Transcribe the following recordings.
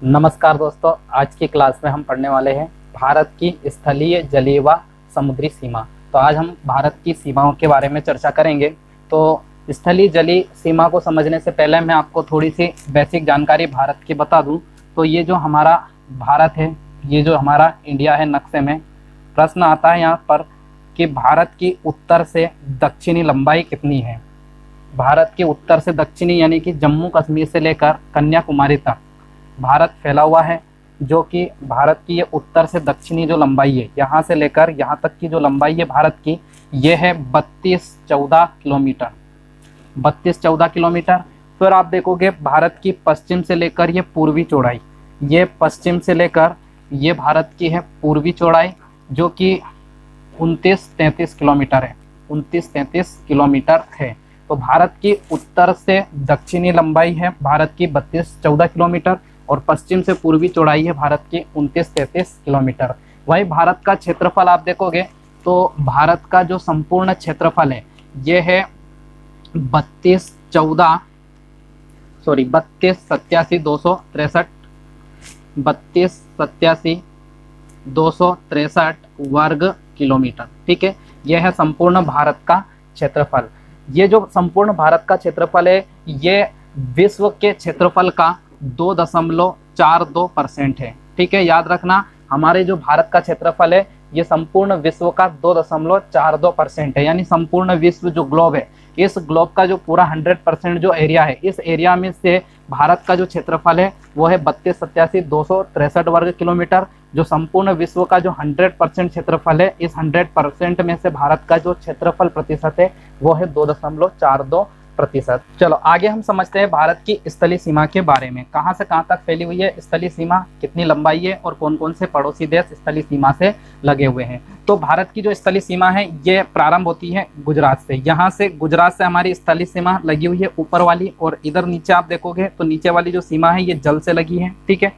नमस्कार दोस्तों, आज की क्लास में हम पढ़ने वाले हैं भारत की स्थलीय जलीय व समुद्री सीमा। तो आज हम भारत की सीमाओं के बारे में चर्चा करेंगे। तो स्थलीय जलीय सीमा को समझने से पहले मैं आपको थोड़ी सी बेसिक जानकारी भारत की बता दूं। तो ये जो हमारा भारत है, ये जो हमारा इंडिया है, नक्शे में प्रश्न आता है यहाँ पर कि भारत की उत्तर से दक्षिणी लंबाई कितनी है। भारत के उत्तर से दक्षिणी यानी कि जम्मू कश्मीर से लेकर कन्याकुमारी तक भारत फैला हुआ है, जो कि भारत की ये उत्तर से दक्षिणी जो लंबाई है, यहाँ से लेकर यहाँ तक की जो लंबाई है भारत की, ये है 32-14 किलोमीटर। 32-14 किलोमीटर। फिर आप देखोगे भारत की पश्चिम से लेकर ये पूर्वी चौड़ाई, ये पश्चिम से लेकर ये भारत की है पूर्वी चौड़ाई, जो कि 29-33 किलोमीटर है। 29-33 किलोमीटर है। तो भारत की उत्तर से दक्षिणी लंबाई है भारत की 32-14 किलोमीटर और पश्चिम से पूर्वी चौड़ाई है भारत की 29-33 किलोमीटर। वही भारत का क्षेत्रफल आप देखोगे तो भारत का जो संपूर्ण क्षेत्रफल है ये है 32-87-263 वर्ग किलोमीटर। ठीक है, यह है संपूर्ण भारत का क्षेत्रफल। ये जो संपूर्ण भारत का क्षेत्रफल है ये विश्व के क्षेत्रफल का 2.42% है। ठीक है, याद रखना, हमारे जो भारत का क्षेत्रफल है ये संपूर्ण विश्व का 2.42% है। यानी संपूर्ण विश्व जो ग्लोब है, इस ग्लोब का जो पूरा 100% जो एरिया है, इस एरिया में से भारत का जो क्षेत्रफल है वो है 32-87-263 वर्ग किलोमीटर। जो संपूर्ण विश्व का जो 100% क्षेत्रफल है, इस 100% में से भारत का जो क्षेत्रफल प्रतिशत है वो है 2.42%। चलो आगे हम समझते हैं भारत की स्थलीय सीमा के बारे में। कहाँ से कहाँ तक फैली हुई है स्थलीय सीमा, कितनी लंबाई है और कौन कौन से पड़ोसी देश स्थलीय सीमा से लगे हुए हैं। तो भारत की जो स्थलीय सीमा है ये प्रारंभ होती है गुजरात से। यहाँ से गुजरात से हमारी स्थलीय सीमा लगी हुई है ऊपर वाली, और इधर नीचे आप देखोगे तो नीचे वाली जो सीमा है ये जल से लगी है। ठीक है,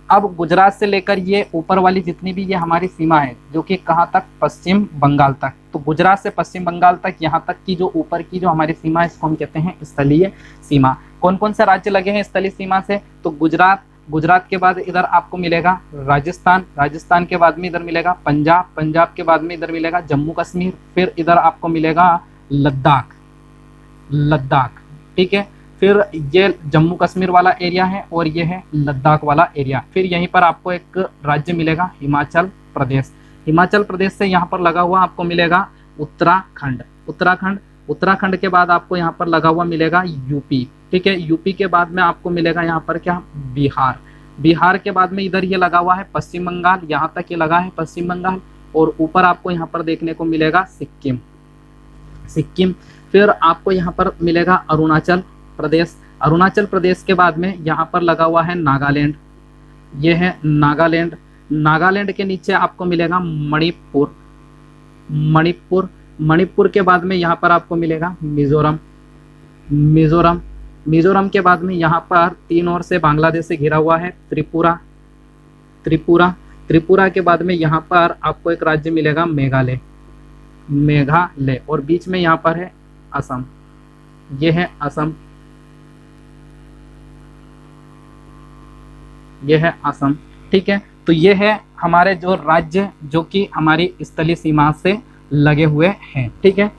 अब गुजरात से लेकर ये ऊपर वाली जितनी भी ये हमारी सीमा है, जो कि कहाँ तक, पश्चिम बंगाल तक। तो गुजरात से पश्चिम बंगाल तक यहाँ तक की जो ऊपर की जो हमारी सीमा है इसको हम कहते हैं स्थलीय सीमा। कौन कौन से राज्य लगे हैं स्थलीय सीमा से? तो गुजरात, गुजरात के बाद इधर आपको मिलेगा राजस्थान, राजस्थान के बाद में इधर मिलेगा पंजाब, पंजाब के बाद में इधर मिलेगा जम्मू कश्मीर, फिर इधर आपको मिलेगा लद्दाख, लद्दाख। ठीक है, फिर ये जम्मू कश्मीर वाला एरिया है और ये है लद्दाख वाला एरिया। फिर यहीं पर आपको एक राज्य मिलेगा हिमाचल प्रदेश। हिमाचल प्रदेश से यहाँ पर लगा हुआ आपको मिलेगा उत्तराखंड, उत्तराखंड। उत्तराखंड के बाद आपको यहाँ पर लगा हुआ मिलेगा यूपी। ठीक है, यूपी के बाद में आपको मिलेगा यहाँ पर क्या, बिहार। बिहार के बाद में इधर ये लगा हुआ है पश्चिम बंगाल, यहाँ तक ये लगा है पश्चिम बंगाल, और ऊपर आपको यहाँ पर देखने को मिलेगा सिक्किम, सिक्किम। फिर आपको यहाँ पर मिलेगा अरुणाचल प्रदेश। अरुणाचल प्रदेश के बाद में यहाँ पर लगा हुआ है नागालैंड, ये है नागालैंड। नागालैंड के नीचे आपको मिलेगा मणिपुर, मणिपुर। मणिपुर के बाद में यहाँ पर आपको मिलेगा मिजोरम, मिजोरम। मिजोरम के बाद में यहाँ पर तीन ओर से बांग्लादेश से घिरा हुआ है त्रिपुरा, त्रिपुरा। त्रिपुरा के बाद में यहाँ पर आपको एक राज्य मिलेगा मेघालय, मेघालय, और बीच में यहाँ पर है असम, ये है असम, ये है असम। ठीक है, तो ये है हमारे जो राज्य जो कि हमारी स्थलीय सीमा से लगे हुए हैं। ठीक है,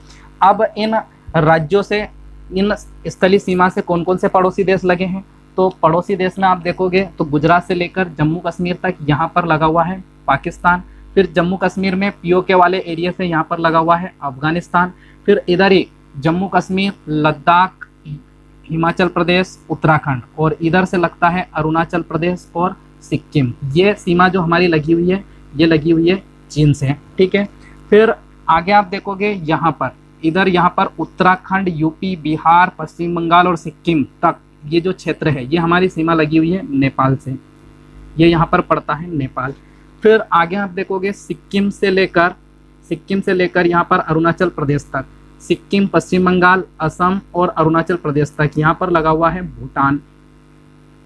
अब इन राज्यों से, इन स्थलीय सीमा से कौन कौन से पड़ोसी देश लगे हैं? तो पड़ोसी देश में आप देखोगे तो गुजरात से लेकर जम्मू कश्मीर तक यहाँ पर लगा हुआ है पाकिस्तान। फिर जम्मू कश्मीर में पीओके वाले एरिया से यहाँ पर लगा हुआ है अफगानिस्तान। फिर इधर ही जम्मू कश्मीर, लद्दाख, हिमाचल प्रदेश, उत्तराखंड, और इधर से लगता है अरुणाचल प्रदेश और सिक्किम। ये सीमा जो हमारी लगी हुई है ये लगी हुई है चीन से। ठीक है, फिर आगे आप देखोगे यहाँ पर, इधर यहाँ पर उत्तराखंड, यूपी, बिहार, पश्चिम बंगाल और सिक्किम तक ये जो क्षेत्र है ये हमारी सीमा लगी हुई है नेपाल से, ये यहाँ पर पड़ता है नेपाल। फिर आगे आप देखोगे सिक्किम से लेकर यहाँ पर अरुणाचल प्रदेश तक, सिक्किम, पश्चिम बंगाल, असम और अरुणाचल प्रदेश तक यहाँ पर लगा हुआ है भूटान,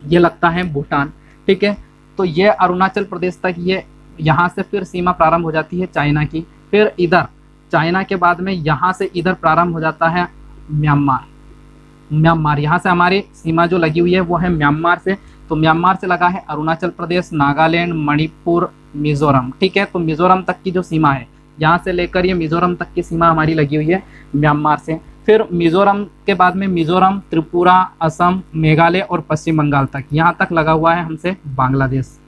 ये लगता है भूटान। ठीक है, तो ये अरुणाचल प्रदेश तक, ये यहाँ से फिर सीमा प्रारंभ हो जाती है चाइना की। फिर इधर चाइना के बाद में यहाँ से इधर प्रारंभ हो जाता है म्यांमार, म्यांमार। यहाँ से हमारी सीमा जो लगी हुई है वो है म्यांमार से। तो म्यांमार से लगा है अरुणाचल प्रदेश, नागालैंड, मणिपुर, मिजोरम। ठीक है, तो मिजोरम तक की जो सीमा है, यहाँ से लेकर ये मिजोरम तक की सीमा हमारी लगी हुई है म्यांमार से। फिर मिजोरम के बाद में मिजोरम, त्रिपुरा, असम, मेघालय और पश्चिम बंगाल तक, यहाँ तक लगा हुआ है हमसे बांग्लादेश।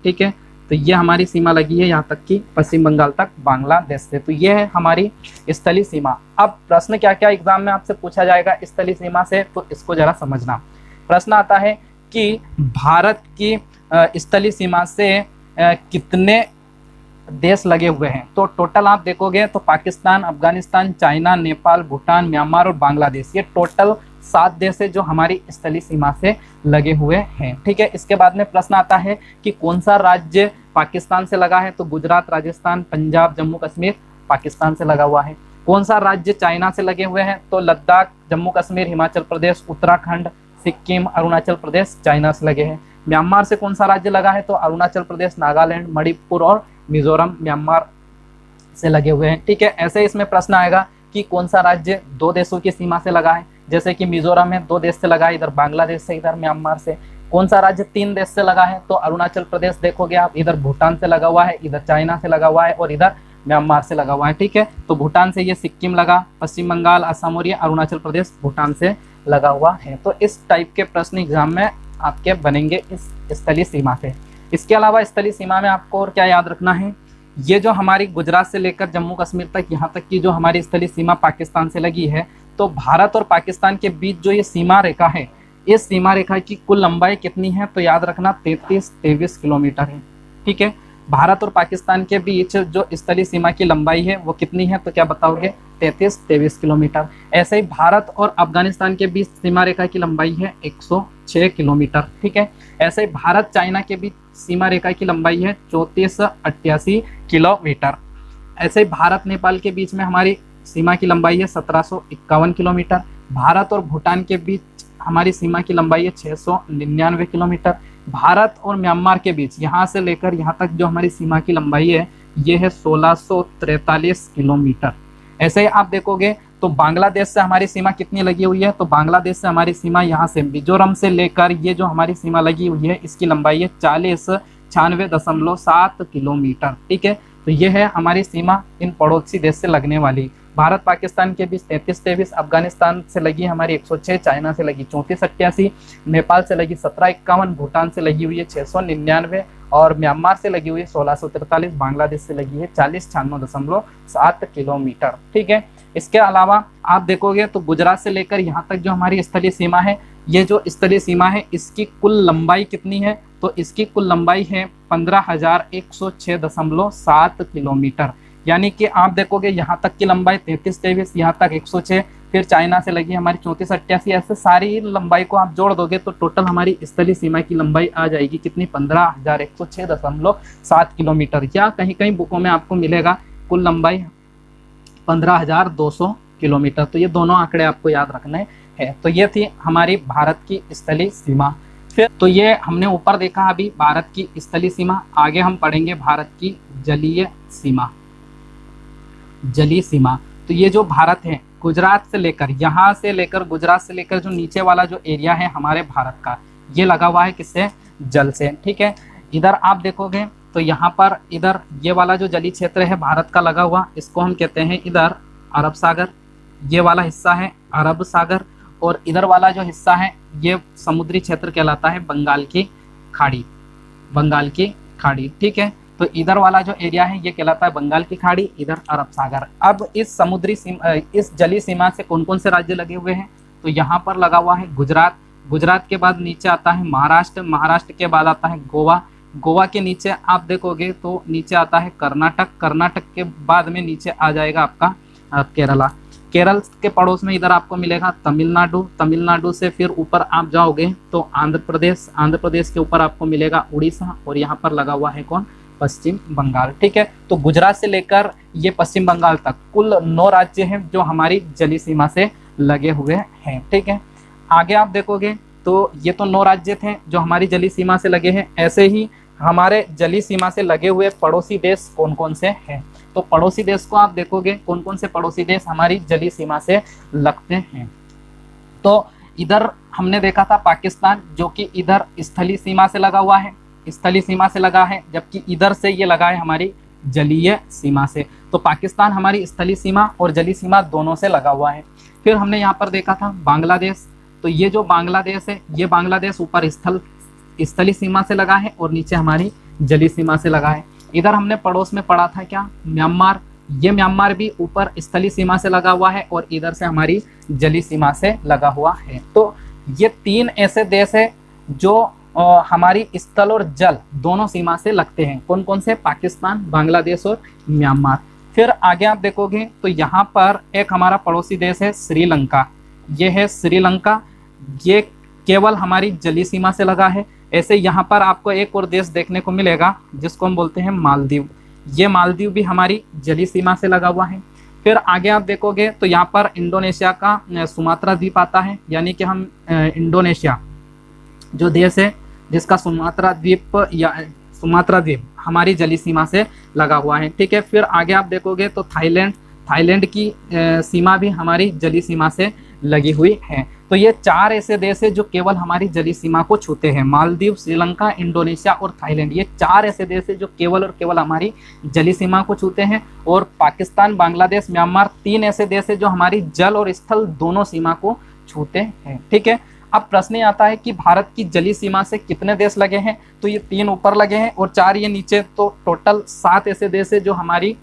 ठीक है, तो ये हमारी सीमा लगी है यहाँ तक की पश्चिम बंगाल तक बांग्लादेश से। तो ये है हमारी स्थलीय सीमा। अब प्रश्न क्या क्या एग्जाम में आपसे पूछा जाएगा स्थलीय सीमा से, तो इसको जरा समझना। प्रश्न आता है कि भारत की स्थलीय सीमा से कितने देश लगे हुए हैं। तो टोटल आप देखोगे तो पाकिस्तान, अफगानिस्तान, चाइना, नेपाल, भूटान, म्यांमार और बांग्लादेश, ये टोटल 7 देश है जो हमारी स्थलीय सीमा से लगे हुए हैं। ठीक है, इसके बाद में प्रश्न आता है कि कौन सा राज्य पाकिस्तान से लगा है। तो गुजरात, राजस्थान, पंजाब, जम्मू कश्मीर पाकिस्तान से लगा हुआ है। कौन सा राज्य चाइना से लगे हुए हैं। तो लद्दाख, जम्मू कश्मीर, हिमाचल प्रदेश, उत्तराखंड, सिक्किम, अरुणाचल प्रदेश चाइना से लगे हैं। म्यांमार से कौन सा राज्य लगा है। तो अरुणाचल प्रदेश, नागालैंड, मणिपुर और मिजोरम म्यांमार से लगे हुए हैं। ठीक है, ऐसे इसमें प्रश्न आएगा कि कौन सा राज्य 2 देशों की सीमा से लगा है। जैसे कि मिजोरम है 2 देश से लगा है, इधर बांग्लादेश से, इधर म्यांमार से। कौन सा राज्य 3 देश से लगा है। तो अरुणाचल प्रदेश देखोगे आप, इधर भूटान से लगा हुआ है, इधर चाइना से लगा हुआ है और इधर म्यांमार से लगा हुआ है। ठीक है, तो भूटान से ये सिक्किम लगा, पश्चिम बंगाल, असम और ये अरुणाचल प्रदेश भूटान से लगा हुआ है। तो इस टाइप के प्रश्न एग्जाम में आपके बनेंगे इस स्थलीय सीमा से। इसके अलावा स्थलीय सीमा में आपको और क्या याद रखना है, ये जो हमारी गुजरात से लेकर जम्मू कश्मीर तक यहाँ तक की जो हमारी स्थलीय सीमा पाकिस्तान से लगी है, तो भारत और पाकिस्तान के बीच जो ये सीमा रेखा है, इस सीमा रेखा की कुल लंबाई कितनी है। तो याद रखना 33-23 किलोमीटर है। ठीक है, भारत और पाकिस्तान के बीच जो स्थलीय सीमा की लंबाई है वो कितनी है। तो क्या बताओगे, 33-23 किलोमीटर। ऐसे ही भारत और अफगानिस्तान के बीच सीमा रेखा की लंबाई है 106 किलोमीटर। ठीक है, ऐसे ही भारत चाइना के बीच सीमा रेखा की लंबाई है 3488 किलोमीटर। ऐसे ही भारत नेपाल के बीच में हमारी सीमा की लंबाई है 1751 किलोमीटर। भारत और भूटान के बीच हमारी सीमा की लंबाई है 699 किलोमीटर। भारत और म्यांमार के बीच यहाँ से लेकर यहाँ तक जो हमारी सीमा की लंबाई है ये है 1643 किलोमीटर। ऐसे ही आप देखोगे तो बांग्लादेश से हमारी सीमा कितनी लगी हुई है। तो बांग्लादेश से हमारी सीमा यहाँ से मिजोरम से लेकर ये जो हमारी सीमा लगी हुई है इसकी लंबाई है 4096.7 किलोमीटर। ठीक है, तो ये है हमारी सीमा इन पड़ोसी देश से लगने वाली। भारत पाकिस्तान के बीच 33-23, अफगानिस्तान से लगी हमारी 106, चाइना से लगी 3488, नेपाल से लगी 1751, भूटान से लगी हुई है 699 और म्यांमार से लगी हुई है 1643, बांग्लादेश से लगी है 4096.7 किलोमीटर। ठीक है, इसके अलावा आप देखोगे तो गुजरात से लेकर यहाँ तक जो हमारी स्थलीय सीमा है, ये जो स्थलीय सीमा है इसकी कुल लंबाई कितनी है। तो इसकी कुल लंबाई है 15,106.7 किलोमीटर। यानी कि आप देखोगे यहाँ तक की लंबाई 33-23, यहाँ तक 106, फिर चाइना से लगी हमारी 3488, ऐसे सारी लंबाई को आप जोड़ दोगे तो टोटल हमारी स्थलीय सीमा की लंबाई आ जाएगी कितनी, 15,106.7 किलोमीटर। या कहीं कहीं बुकों में आपको मिलेगा कुल लंबाई 15,200 किलोमीटर। तो ये दोनों आंकड़े आपको याद रखने हैं। तो ये थी हमारी भारत की स्थलीय सीमा। फिर तो ये हमने ऊपर देखा अभी भारत की स्थलीय सीमा। आगे हम पढ़ेंगे भारत की जलीय सीमा। जलीय सीमा तो ये जो भारत है, गुजरात से लेकर यहाँ से लेकर गुजरात से लेकर जो नीचे वाला जो एरिया है हमारे भारत का, ये लगा हुआ है किससे, जल से। ठीक है, इधर आप देखोगे तो यहाँ पर इधर ये वाला जो जलीय क्षेत्र है भारत का लगा हुआ, इसको हम कहते हैं इधर अरब सागर, ये वाला हिस्सा है अरब सागर, और इधर वाला जो हिस्सा है ये समुद्री क्षेत्र कहलाता है बंगाल की खाड़ी। बंगाल की खाड़ी, ठीक है, तो इधर वाला जो एरिया है ये कहलाता है बंगाल की खाड़ी, इधर अरब सागर। अब इस समुद्री सीमा, इस जलीय सीमा से कौन कौन से राज्य लगे हुए हैं, तो यहाँ पर लगा हुआ है गुजरात, गुजरात के बाद नीचे आता है महाराष्ट्र, महाराष्ट्र के बाद आता है गोवा, गोवा के नीचे आप देखोगे तो नीचे आता है कर्नाटक, कर्नाटक के बाद में नीचे आ जाएगा आपका केरला, केरल के पड़ोस में इधर आपको मिलेगा तमिलनाडु, तमिलनाडु से फिर ऊपर आप जाओगे तो आंध्र प्रदेश, आंध्र प्रदेश के ऊपर आपको मिलेगा उड़ीसा, और यहाँ पर लगा हुआ है कौन, पश्चिम बंगाल। ठीक है, तो गुजरात से लेकर ये पश्चिम बंगाल तक कुल 9 राज्य हैं जो हमारी जलीय सीमा से लगे हुए हैं। ठीक है, आगे आप देखोगे तो ये तो 9 राज्य थे जो हमारी जलीय सीमा से लगे हैं। ऐसे ही हमारे जलीय सीमा से लगे हुए पड़ोसी देश कौन कौन से हैं, तो पड़ोसी देश को आप देखोगे कौन कौन से पड़ोसी देश हमारी जलीय सीमा से लगते हैं। तो इधर हमने देखा था पाकिस्तान जो कि इधर स्थलीय सीमा से लगा हुआ है, स्थलीय सीमा से लगा है, जबकि इधर से ये लगा है हमारी जलीय सीमा से। तो पाकिस्तान हमारी स्थलीय सीमा और जलीय सीमा दोनों से लगा हुआ है। फिर हमने यहाँ पर देखा था बांग्लादेश, तो ये जो बांग्लादेश है, ये बांग्लादेश ऊपर स्थलीय सीमा से लगा है और नीचे हमारी जलीय सीमा से लगा है। इधर हमने पड़ोस में पढ़ा था क्या, म्यांमार, ये म्यांमार भी ऊपर स्थलीय सीमा से लगा हुआ है और इधर से हमारी जलीय सीमा से लगा हुआ है। तो ये 3 ऐसे देश है जो हमारी स्थल और जल दोनों सीमा से लगते हैं। कौन कौन से, पाकिस्तान, बांग्लादेश और म्यांमार। फिर आगे आप देखोगे तो यहाँ पर एक हमारा पड़ोसी देश है श्रीलंका, ये है श्रीलंका, ये केवल हमारी जलीय सीमा से लगा है। ऐसे यहाँ पर आपको एक और देश देखने को मिलेगा जिसको हम बोलते हैं मालदीव, ये मालदीव भी हमारी जलीय सीमा से लगा हुआ है। फिर आगे आप देखोगे तो यहाँ पर इंडोनेशिया का सुमात्रा द्वीप आता है, यानी कि हम इंडोनेशिया जो देश है जिसका सुमात्रा द्वीप हमारी जलीय सीमा से लगा हुआ है, ठीक है। फिर आगे आप देखोगे तो थाईलैंड की सीमा भी हमारी जलीय सीमा से लगी हुई है। तो ये 4 ऐसे देश है जो केवल हमारी जलीय सीमा को छूते हैं, मालदीव, श्रीलंका, इंडोनेशिया और थाईलैंड। ये 4 ऐसे देश है जो केवल और केवल हमारी जलीय सीमा को छूते हैं। और पाकिस्तान, बांग्लादेश, म्यांमार 3 ऐसे देश है जो हमारी जल और स्थल दोनों सीमा को छूते हैं, ठीक है। अब प्रश्न ये आता है कि भारत की जलीय सीमा से कितने देश लगे हैं, तो ये 3 ऊपर लगे हैं और 4 ये नीचे, तो टोटल 7 ऐसे देश है जो हमारी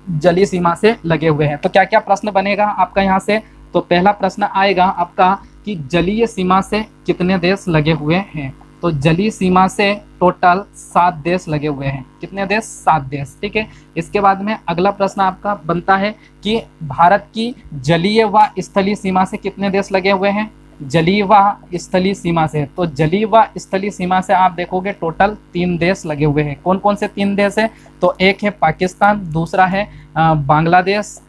जलीय सीमा से लगे हुए हैं। तो क्या क्या प्रश्न बनेगा आपका यहाँ से, तो पहला प्रश्न आएगा आपका कि जलीय सीमा से कितने देश लगे हुए हैं। तो जलीय सीमा से टोटल 7 देश लगे हुए हैं। कितने देश, 7 देश, ठीक है। इसके बाद में अगला प्रश्न आपका बनता है कि भारत की जलीय व स्थलीय सीमा से कितने देश लगे हुए हैं, जलीय व स्थलीय सीमा से। तो जलीय व स्थलीय सीमा से आप देखोगे टोटल 3 देश लगे हुए हैं। कौन कौन से 3 देश है, तो एक है पाकिस्तान, दूसरा है बांग्लादेश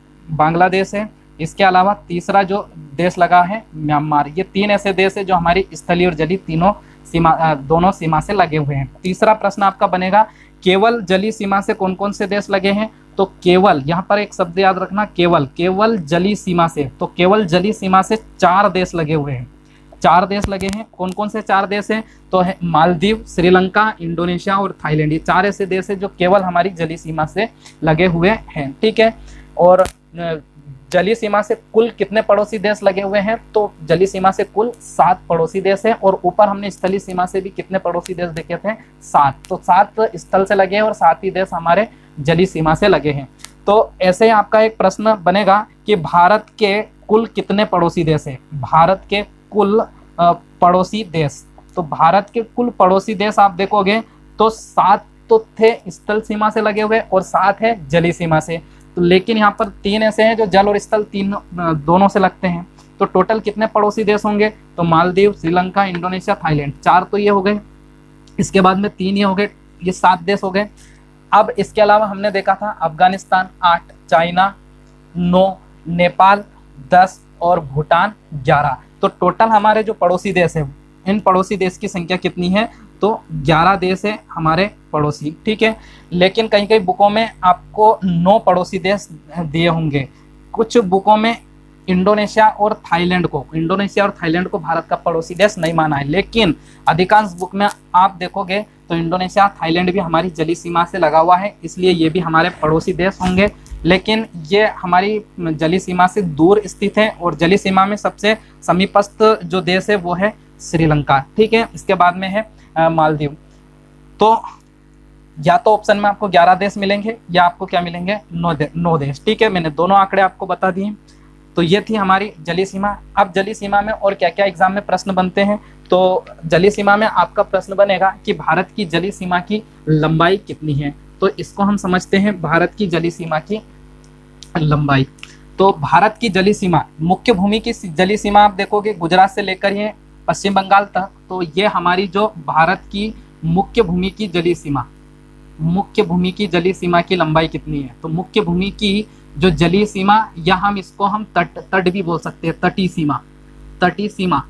है, इसके अलावा तीसरा जो देश लगा है म्यांमार। ये 3 ऐसे देश है जो हमारी स्थलीय और जलीय दोनों सीमा से लगे हुए हैं। तीसरा प्रश्न आपका बनेगा केवल जलीय सीमा से कौन कौन से देश लगे हैं, तो केवल, यहाँ पर एक शब्द याद रखना, केवल जलीय सीमा से, तो केवल जलीय सीमा से 4 देश लगे हुए हैं। 4 देश लगे हैं। कौन कौन से 4 देश हैं, तो है मालदीव, श्रीलंका, इंडोनेशिया और थाईलैंड। ये 4 ऐसे देश है जो केवल हमारी जलीय सीमा से लगे हुए हैं, ठीक है। और जलीय सीमा से कुल कितने पड़ोसी देश लगे हुए हैं, तो जलीय सीमा से कुल 7 पड़ोसी देश हैं। और ऊपर हमने स्थलीय सीमा से भी कितने पड़ोसी देश देखे थे, 7। तो 7 स्थल से लगे हैं और 7 ही देश हमारे जलीय सीमा से लगे हैं। तो ऐसे ही आपका एक प्रश्न बनेगा कि भारत के कुल कितने पड़ोसी देश हैं, भारत के कुल पड़ोसी देश। तो भारत के कुल पड़ोसी देश आप देखोगे तो 7 तो थे स्थल सीमा से लगे हुए और 7 है जलीय सीमा से। तो लेकिन यहाँ पर 3 ऐसे हैं जो जल और स्थल दोनों से लगते हैं। तो टोटल कितने पड़ोसी देश होंगे, तो मालदीव, श्रीलंका, इंडोनेशिया, थाईलैंड, 4 तो ये हो गए। इसके बाद में 3 ये हो गए, ये 7 देश हो गए। अब इसके अलावा हमने देखा था अफगानिस्तान 8, चाइना 9, नेपाल 10 और भूटान 11। तो टोटल हमारे जो पड़ोसी देश है, इन पड़ोसी देश की संख्या कितनी है, तो 11 देश है हमारे पड़ोसी, ठीक है। लेकिन कहीं कहीं बुकों में आपको 9 पड़ोसी देश दिए होंगे। कुछ बुकों में इंडोनेशिया और थाईलैंड को भारत का पड़ोसी देश नहीं माना है, लेकिन अधिकांश बुक में आप देखोगे तो इंडोनेशिया, थाईलैंड भी हमारी जलीय सीमा से लगा हुआ है, इसलिए ये भी हमारे पड़ोसी देश होंगे। लेकिन ये हमारी जलीय सीमा से दूर स्थित है और जलीय सीमा में सबसे समीपस्थ जो देश है वो है श्रीलंका, ठीक है। इसके बाद में है मालदीव। तो या तो ऑप्शन में आपको 11 देश मिलेंगे या आपको क्या मिलेंगे, 9 देश, ठीक है। मैंने दोनों आंकड़े आपको बता दिए। तो ये थी हमारी जलीय सीमा। अब जलीय सीमा में और क्या क्या एग्जाम में प्रश्न बनते हैं, तो जलीय सीमा में आपका प्रश्न बनेगा कि भारत की जलीय सीमा की लंबाई कितनी है। तो इसको हम समझते हैं भारत की जलीय सीमा की लंबाई। तो भारत की जलीय सीमा, मुख्य भूमि की जलीय सीमा आप देखोगे गुजरात से लेकर ये पश्चिम बंगाल तक। तो ये हमारी जो भारत की मुख्य भूमि की जलीय सीमा, मुख्य भूमि की जलीय सीमा की लंबाई कितनी है, तो मुख्य भूमि की जो जलीय सीमा, या हम इसको हम तट भी बोल सकते हैं, तटीय सीमा,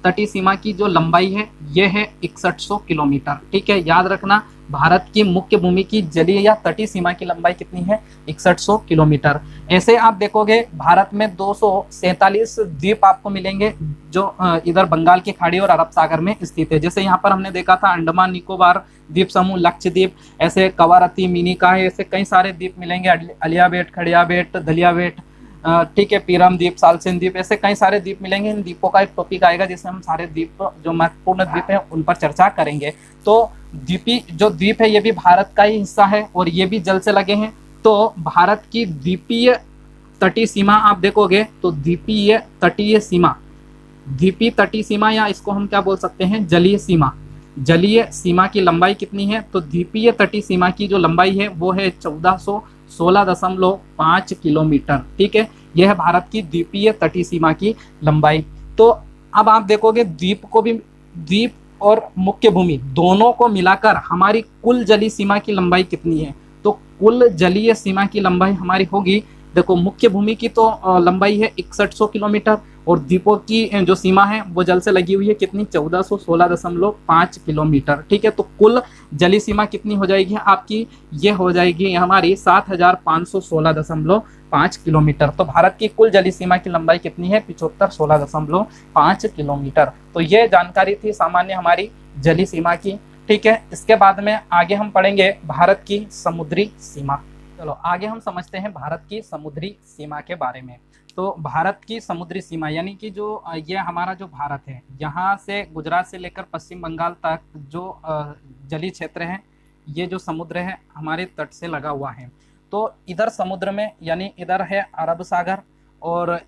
तटीय सीमा की जो लंबाई है ये है 6100 किलोमीटर। ठीक है, याद रखना भारत की मुख्य भूमि की जलीय या तटीय सीमा की लंबाई कितनी है, 6100 किलोमीटर। ऐसे आप देखोगे भारत में 247 द्वीप आपको मिलेंगे जो इधर बंगाल की खाड़ी और अरब सागर में स्थित है। जैसे यहाँ पर हमने देखा था अंडमान निकोबार द्वीप समूह, लक्षद्वीप, ऐसे कवारती, मिनिका है, ऐसे कई सारे द्वीप मिलेंगे, अलिया बेट, खड़िया बेट, धलिया बेट, ठीक है, पीरम द्वीप, सालसेन द्वीप, ऐसे कई सारे द्वीप मिलेंगे। इन द्वीपों का एक टॉपिक आएगा जिसमें हम सारे द्वीप जो महत्वपूर्ण द्वीप हैं उन पर चर्चा करेंगे। तो द्वीपी जो द्वीप है ये भी भारत का ही हिस्सा है और ये भी जल से लगे हैं। तो भारत की द्वीपीय तटीय सीमा आप देखोगे तो द्वीपीय तटीय सीमा, द्वीपीय तटीय सीमा या इसको हम क्या बोल सकते हैं, जलीय सीमा। जलीय सीमा की लंबाई कितनी है, तो द्वीपीय तटीय सीमा की जो लंबाई है वो है 1416.5 किलोमीटर। ठीक है, यह है भारत की द्वीपीय तटीय सीमा की लंबाई। तो अब आप देखोगे द्वीप को भी, द्वीप और मुख्य भूमि दोनों को मिलाकर हमारी कुल जलीय सीमा की लंबाई कितनी है, तो कुल जलीय सीमा की लंबाई हमारी होगी, देखो मुख्य भूमि की तो लंबाई है 6100 किलोमीटर और द्वीपों की जो सीमा है वो जल से लगी हुई है कितनी, 1416.5 किलोमीटर। ठीक है, तो कुल जलीय सीमा कितनी हो जाएगी आपकी, ये हो जाएगी हमारी 7516.5 किलोमीटर। तो भारत की कुल जलीय सीमा की लंबाई कितनी है, 7516.5 किलोमीटर। तो ये जानकारी थी सामान्य हमारी जलीय सीमा की। ठीक है, इसके बाद में आगे हम पढ़ेंगे भारत की समुद्री सीमा। चलो आगे हम समझते हैं भारत की समुद्री सीमा के बारे में। तो भारत की समुद्री सीमा यानी कि जो ये हमारा जो भारत है, यहाँ से गुजरात से लेकर पश्चिम बंगाल तक जो जलीय क्षेत्र है, ये जो समुद्र है हमारे तट से लगा हुआ है। तो इधर समुद्र में यानी इधर है अरब सागर और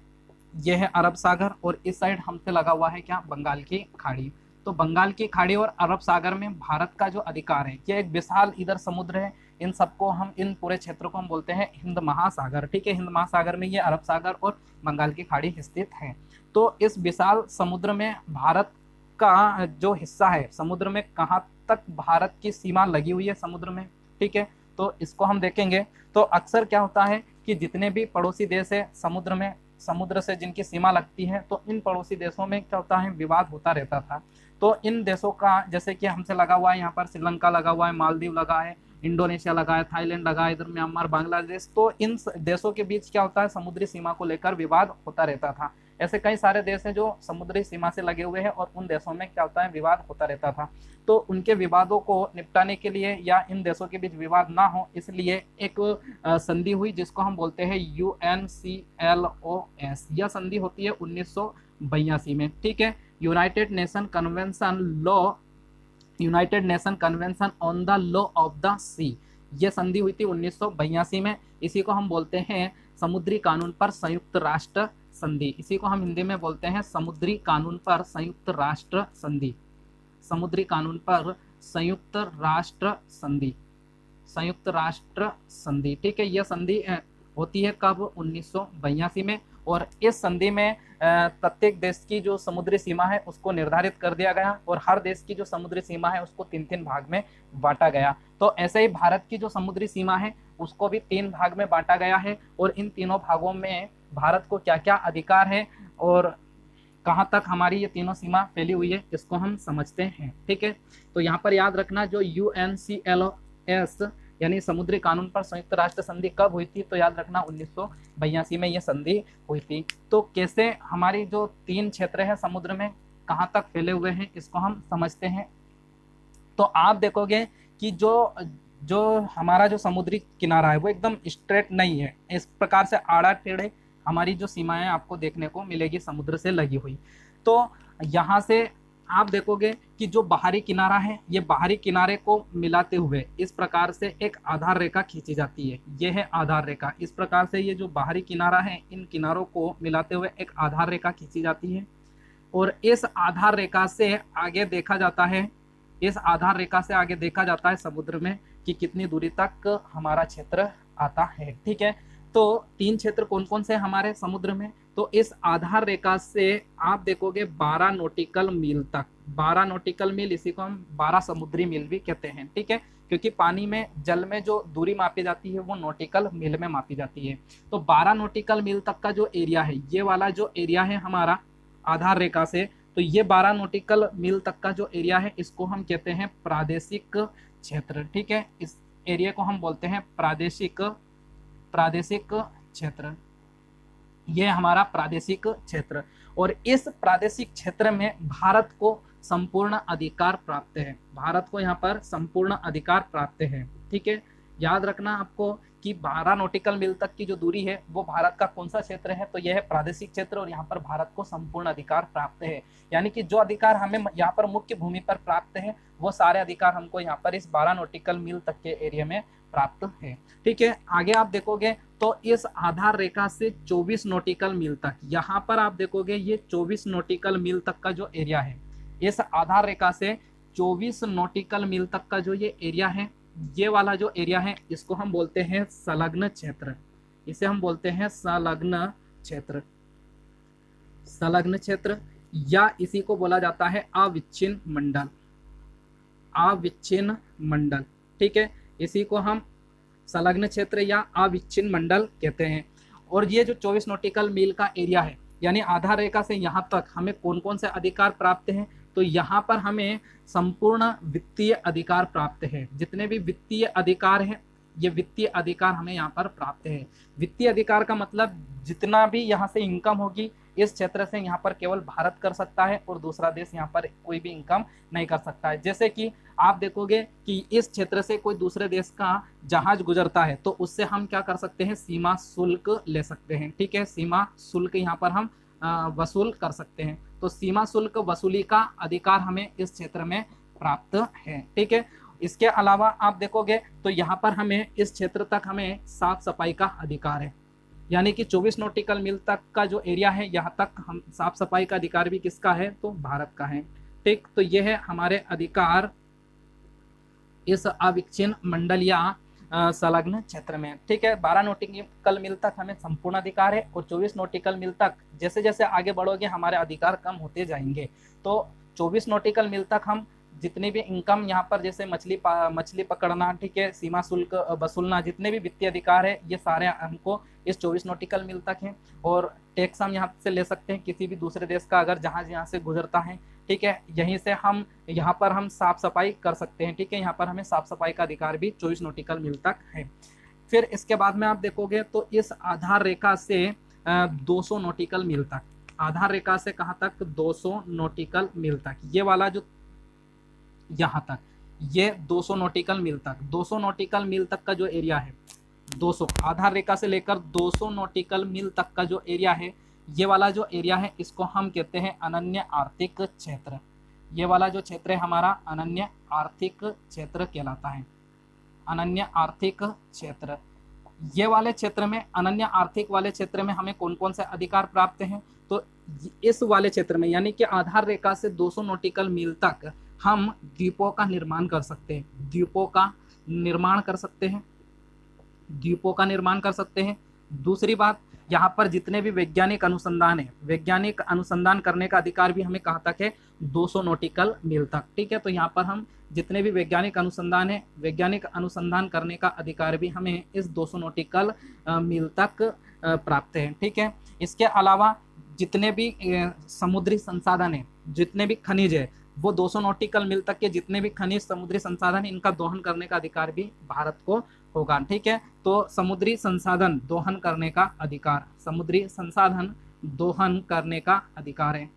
ये है अरब सागर और इस साइड हमसे लगा हुआ है क्या, बंगाल की खाड़ी। तो बंगाल की खाड़ी और अरब सागर में भारत का जो अधिकार है, ये एक विशाल इधर समुद्र है, इन सबको हम, इन पूरे क्षेत्र को हम बोलते हैं हिंद महासागर। ठीक है, हिंद महासागर में ये अरब सागर और बंगाल की खाड़ी स्थित है। तो इस विशाल समुद्र में भारत का जो हिस्सा है, समुद्र में कहाँ तक भारत की सीमा लगी हुई है समुद्र में। ठीक है, तो इसको हम देखेंगे। तो अक्सर क्या होता है कि जितने भी पड़ोसी देश है समुद्र में, समुद्र से जिनकी सीमा लगती है, तो इन पड़ोसी देशों में क्या होता है, विवाद होता रहता था। तो इन देशों का, जैसे कि हमसे लगा हुआ है यहाँ पर श्रीलंका लगा हुआ है, मालदीव लगा है, इंडोनेशिया लगा है, थाईलैंड लगा है, इधर म्यांमार, बांग्लादेश, तो इन देशों के बीच क्या होता है, समुद्री सीमा को लेकर विवाद होता रहता था। ऐसे कई सारे देश हैं जो समुद्री सीमा से लगे हुए हैं और उन देशों में क्या होता है, विवाद होता रहता था। तो उनके विवादों को निपटाने के लिए या इन देशों के बीच विवाद ना हो इसलिए एक संधि हुई जिसको हम बोलते हैं UNCLOS। यह संधि होती है 1982 में। ठीक है, United Nation Convention on the Law of the Sea, ये संधि हुई थी 1982 में। इसी को हम बोलते हैं समुद्री कानून पर संयुक्त राष्ट्र संधि। इसी को हम हिंदी में बोलते हैं समुद्री कानून पर संयुक्त राष्ट्र संधि। समुद्री कानून पर संयुक्त राष्ट्र संधि, संयुक्त राष्ट्र संधि। ठीक है, यह संधि होती है कब, 1982 में। और इस संधि में प्रत्येक देश की जो समुद्री सीमा है उसको निर्धारित कर दिया गया और हर देश की जो समुद्री सीमा है उसको 3-3 भाग में बांटा गया। तो ऐसे ही भारत की जो समुद्री सीमा है उसको भी 3 भाग में बांटा गया है और इन तीनों भागों में भारत को क्या क्या अधिकार है और कहाँ तक हमारी ये तीनों सीमा फैली हुई है इसको हम समझते हैं। ठीक है, तो यहाँ पर याद रखना जो UNCLOS यानी समुद्री कानून पर संयुक्त राष्ट्र संधि कब हुई थी, तो याद रखना 1982 में यह संधि हुई थी। तो कैसे हमारी जो 3 क्षेत्र है समुद्र में कहाँ तक फैले हुए हैं इसको हम समझते हैं। तो आप देखोगे कि जो हमारा जो समुद्री किनारा है वो एकदम स्ट्रेट नहीं है, इस प्रकार से आड़ा टेढ़े हमारी जो सीमाएं आपको देखने को मिलेगी समुद्र से लगी हुई। तो यहाँ से आप देखोगे कि जो बाहरी किनारा है ये बाहरी किनारे को मिलाते हुए इस प्रकार से एक आधार रेखा खींची जाती है। ये है आधार रेखा। इस प्रकार से ये जो बाहरी किनारा है इन किनारों को मिलाते हुए एक आधार रेखा खींची जाती है और इस आधार रेखा से आगे देखा जाता है, इस आधार रेखा से आगे देखा जाता है समुद्र में कि कितनी दूरी तक हमारा क्षेत्र आता है। ठीक है, तो 3 क्षेत्र कौन कौन से हमारे समुद्र में, तो इस आधार रेखा से आप देखोगे 12 नॉटिकल मील तक, 12 नॉटिकल मील, इसी को हम 12 समुद्री मील भी कहते हैं। ठीक है, क्योंकि पानी में, जल में जो दूरी मापी जाती है वो नॉटिकल मील में मापी जाती है। तो 12 नॉटिकल मील तक का जो एरिया है, ये वाला जो एरिया है हमारा आधार रेखा से तो ये 12 नॉटिकल मील तक का जो एरिया है इसको हम कहते हैं प्रादेशिक क्षेत्र। ठीक है, इस एरिया को हम बोलते हैं प्रादेशिक क्षेत्र। ये हमारा प्रादेशिक क्षेत्र, और इस प्रादेशिक क्षेत्र में भारत को संपूर्ण अधिकार प्राप्त है। भारत को यहाँ पर संपूर्ण अधिकार प्राप्त है। ठीक है, याद रखना आपको कि 12 नॉटिकल मील तक की जो दूरी है वो भारत का कौन सा क्षेत्र है, तो यह है प्रादेशिक क्षेत्र, और यहाँ पर भारत को संपूर्ण अधिकार प्राप्त है। यानी कि जो अधिकार हमें यहाँ पर मुख्य भूमि पर प्राप्त है वो सारे अधिकार हमको यहाँ पर इस 12 नॉटिकल मील तक के एरिया में प्राप्त है। ठीक है, आगे आप देखोगे तो इस आधार रेखा से 24 नॉटिकल मील तक, यहाँ पर आप देखोगे ये 24 नॉटिकल मील तक का जो एरिया है, इस आधार रेखा से 24 नॉटिकल मील तक का जो ये एरिया है, ये वाला जो एरिया है इसको हम बोलते हैं संलग्न क्षेत्र। इसे हम बोलते हैं संलग्न क्षेत्र, संलग्न क्षेत्र, या इसी को बोला जाता है अविच्छिन्न मंडल, अविच्छिन्न मंडल। ठीक है, इसी को हम संलग्न क्षेत्र या अविच्छिन्न मंडल कहते हैं। और ये जो 24 नॉटिकल मील का एरिया है, यानी आधार रेखा से यहाँ तक हमें कौन कौन से अधिकार प्राप्त हैं, तो यहाँ पर हमें संपूर्ण वित्तीय अधिकार प्राप्त है। जितने भी वित्तीय अधिकार हैं, ये वित्तीय अधिकार हमें यहाँ पर प्राप्त है। वित्तीय अधिकार का मतलब जितना भी यहाँ से इनकम होगी इस क्षेत्र से यहाँ पर केवल भारत कर सकता है, और दूसरा देश यहाँ पर कोई भी इनकम नहीं कर सकता है। जैसे कि आप देखोगे कि इस क्षेत्र से कोई दूसरे देश का जहाज गुजरता है तो उससे हम क्या कर सकते हैं, सीमा शुल्क ले सकते हैं। ठीक है, सीमा शुल्क यहाँ पर हम वसूल कर सकते हैं। तो सीमा शुल्क वसूली का अधिकार हमें इस क्षेत्र में प्राप्त है। ठीक है, इसके अलावा आप देखोगे तो यहाँ पर हमें इस क्षेत्र तक हमें साफ सफाई का अधिकार है। यानी कि 24 नॉटिकल मील तक का जो एरिया है यहाँ तक हम साफ सफाई का अधिकार भी किसका है, तो भारत का है। ठीक, तो ये है हमारे अधिकार इस अविच्छिन्न मंडल या संलग्न क्षेत्र में। ठीक है, 12 नॉटिकल मील तक हमें संपूर्ण अधिकार है, और 24 नॉटिकल मील तक जैसे जैसे आगे बढ़ोगे हमारे अधिकार कम होते जाएंगे। तो 24 नॉटिकल मील तक हम जितनी भी इनकम यहाँ पर, जैसे मछली पकड़ना, ठीक है, सीमा शुल्क वसूलना, जितने भी वित्तीय अधिकार है ये सारे हमको इस 24 नॉटिकल मील तक हैं। और टैक्स हम यहाँ से ले सकते हैं किसी भी दूसरे देश का, अगर जहाज यहाँ से गुजरता है। ठीक है, यहीं से हम यहाँ पर हम साफ सफाई कर सकते हैं। ठीक है, यहाँ पर हमें साफ सफाई का अधिकार भी 24 नॉटिकल मील तक है। फिर इसके बाद में आप देखोगे तो इस आधार रेखा से 200 नॉटिकल मील तक, आधार रेखा से कहाँ तक, 200 नॉटिकल मील तक, ये वाला जो यहाँ तक, ये 200 नॉटिकल मील तक, 200 नॉटिकल मील तक का जो एरिया है, 200 आधार रेखा से लेकर 200 नॉटिकल मील तक का जो एरिया है, ये वाला जो एरिया है इसको हम कहते हैं अनन्य आर्थिक क्षेत्र। ये वाला जो क्षेत्र है हमारा अनन्य आर्थिक क्षेत्र कहलाता है, अनन्य आर्थिक क्षेत्र। ये वाले क्षेत्र में, अनन्य आर्थिक वाले क्षेत्र में हमें कौन कौन से अधिकार प्राप्त हैं, तो इस वाले क्षेत्र में यानी कि आधार रेखा से 200 नॉटिकल मील तक हम द्वीपों का निर्माण कर सकते हैं, द्वीपों का निर्माण कर सकते हैं, द्वीपों का निर्माण कर सकते हैं। दूसरी बात, यहाँ पर जितने भी वैज्ञानिक अनुसंधान है, वैज्ञानिक अनुसंधान करने का अधिकार भी हमें कहाँ तक है, 200 नॉटिकल मील तक। ठीक है, तो यहाँ पर हम जितने भी वैज्ञानिक अनुसंधान है, वैज्ञानिक अनुसंधान करने का अधिकार भी हमें इस 200 नॉटिकल मील तक प्राप्त है। ठीक है, इसके अलावा जितने भी समुद्री संसाधन है, जितने भी खनिज है, वो 200 नॉटिकल मील तक के जितने भी खनिज समुद्री संसाधन, इनका दोहन करने का अधिकार भी भारत को होगा। ठीक है, तो समुद्री संसाधन दोहन करने का अधिकार, समुद्री संसाधन दोहन करने का अधिकार है।